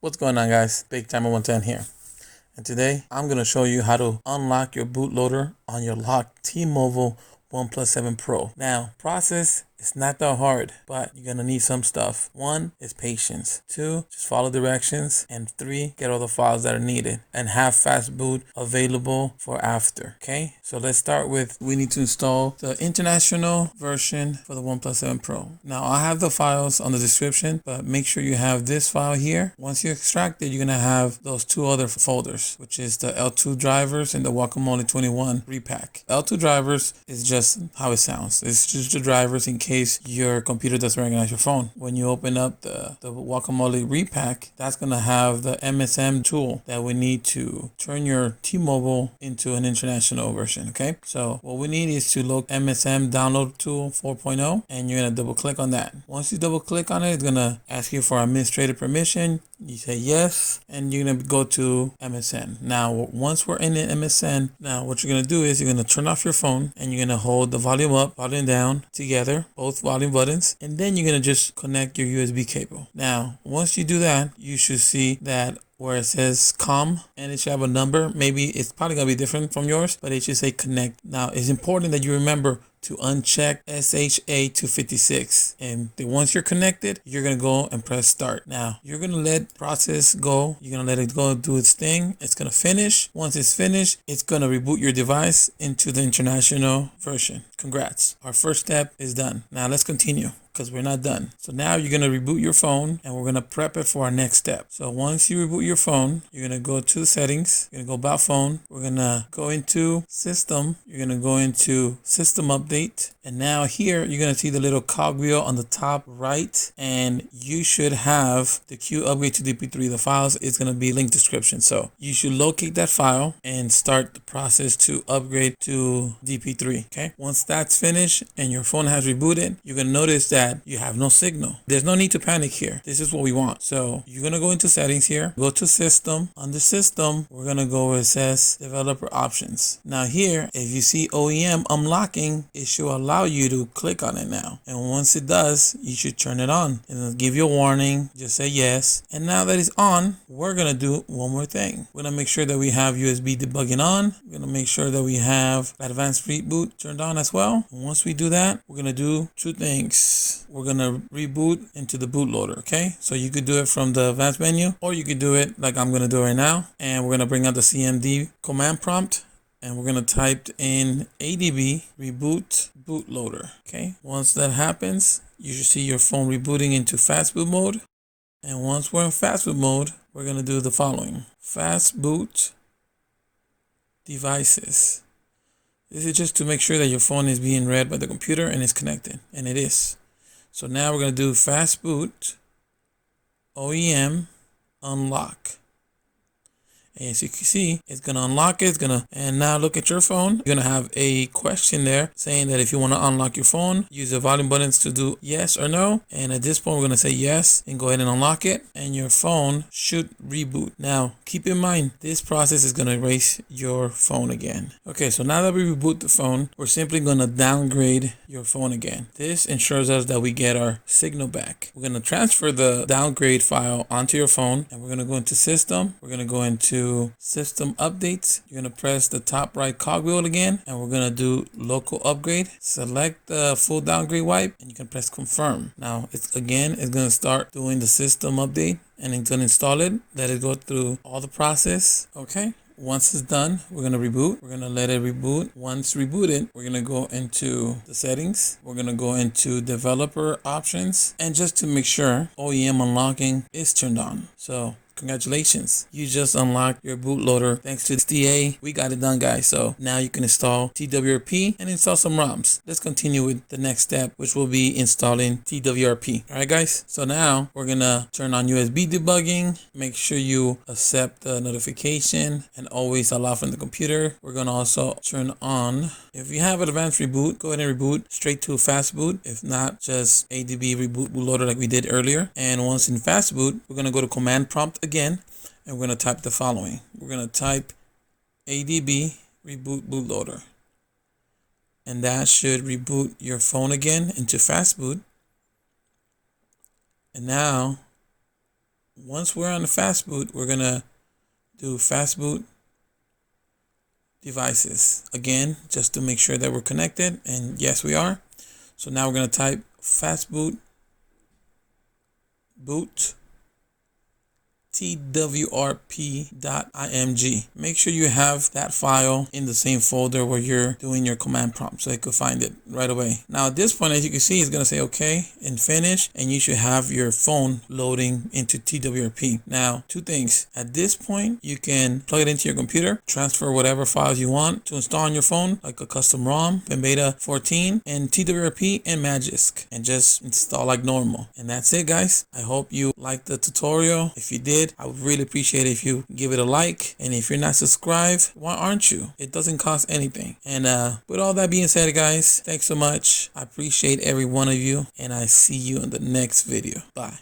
What's going on, guys? Big Timer 110 here. And today I'm going to show you how to unlock your bootloader on your locked T-Mobile One Plus 7 Pro. Now, process is not that hard, but you're going to need some stuff. 1 is patience. 2, just follow directions. And 3, get all the files that are needed and have fast boot available for after. Okay, so let's start with, we need to install the international version for the One Plus 7 Pro. Now, I have the files on the description, but make sure you have this file here. Once you extract it, you're going to have those 2 other folders, which is the L2 drivers and the Guacamole 21 repack. L2 drivers is just how it sounds. It's just the drivers in case your computer doesn't recognize your phone. When you open up the Guacamole repack, that's going to have the MSM tool that we need to turn your T-Mobile into an international version. Okay, so what we need is to load MSM download tool 4.0, and you're going to double click on that. Once you double click on it, it's going to ask you for administrative permission. You say yes, and you're going to go to MSN. Now, once we're in the MSN, now what you're going to do is you're going to turn off your phone, and you're going to hold the volume up, volume down together, both volume buttons, and then you're going to just connect your USB cable. Now, once you do that, you should see that where it says COM, and it should have a number. Maybe it's probably going to be different from yours, but it should say connect. Now, it's important that you remember to uncheck SHA-256, and once you're connected, you're going to go and press start. Now, you're going to let process go. You're going to let it go do its thing. It's going to finish. Once it's finished, it's going to reboot your device into the international version. Congrats. Our first step is done. Now, let's continue, because we're not done. So now you're going to reboot your phone, and we're going to prep it for our next step. So once you reboot your phone, you're going to go to settings. You're going to go about phone. We're going to go into system. You're going to go into system update. And now here, you're going to see the little cogwheel on the top right, and you should have the Q upgrade to DP3. The files is going to be linked description. So you should locate that file and start the process to upgrade to DP3. Okay. Once that's finished and your phone has rebooted, you're going to notice that you have no signal. There's no need to panic here. This is what we want. So you're going to go into settings here, go to system. Under system, we're going to go where it says developer options. Now here, if you see OEM unlocking, it should allow you to click on it now. And once it does, you should turn it on. And it'll give you a warning. Just say yes. And now that it's on, we're going to do one more thing. We're going to make sure that we have USB debugging on. We're going to make sure that we have advanced reboot turned on as well. And once we do that, we're going to do 2 things. We're going to reboot into the bootloader. Okay, so you could do it from the advanced menu, or you could do it like I'm going to do right now. And we're going to bring out the CMD command prompt, and we're going to type in ADB reboot bootloader. Okay, once that happens, you should see your phone rebooting into fast boot mode. And once we're in fast boot mode, we're going to do the following: fast boot devices. This is just to make sure that your phone is being read by the computer and is connected, and it is. So now we're going to do fast boot OEM unlock. And as you can see, it's going to unlock it. And now look at your phone. You're going to have a question there saying that if you want to unlock your phone, use the volume buttons to do yes or no. And at this point, we're going to say yes and go ahead and unlock it. And your phone should reboot. Now, keep in mind, this process is going to erase your phone again. Okay, so now that we reboot the phone, we're simply going to downgrade your phone again. This ensures us that we get our signal back. We're going to transfer the downgrade file onto your phone, and we're going to go into system. We're going to go into system updates. You're going to press the top right cogwheel again, and we're going to do local upgrade. Select the full downgrade wipe, and you can press confirm. Now it's going to start doing the system update, and it's going to install it. Let it go through all the process. Okay, once it's done, we're going to reboot. We're going to let it reboot. Once rebooted, we're going to go into the settings. We're going to go into developer options, and just to make sure OEM unlocking is turned on. So congratulations, you just unlocked your bootloader thanks to SDA. We got it done, guys. So now you can install TWRP and install some ROMs. Let's continue with the next step, which will be installing TWRP. All right, guys. So now we're going to turn on USB debugging. Make sure you accept the notification and always allow from the computer. We're going to also turn on, if you have an advanced reboot, go ahead and reboot straight to fast boot. If not, just ADB reboot bootloader like we did earlier. And once in fast boot, we're going to go to command prompt again, and we're going to type the following. We're going to type ADB reboot bootloader, and that should reboot your phone again into fast boot. And now once we're on the fast boot, we're gonna do fast boot devices again, just to make sure that we're connected, and yes we are. So now we're gonna type fastboot boot TWRP.img. Make sure you have that file in the same folder where you're doing your command prompt so you can find it right away. Now at this point, as you can see, it's going to say okay and finish, and you should have your phone loading into TWRP. Now, two things. At this point, you can plug it into your computer, transfer whatever files you want to install on your phone, like a custom ROM, Beta 14, and TWRP and Magisk, and just install like normal. And that's it, guys. I hope you liked the tutorial. If you did, I would really appreciate it if you give it a like. And if you're not subscribed, why aren't you? It doesn't cost anything. And with all that being said, guys, thanks so much. I appreciate every one of you, and I see you in the next video. Bye.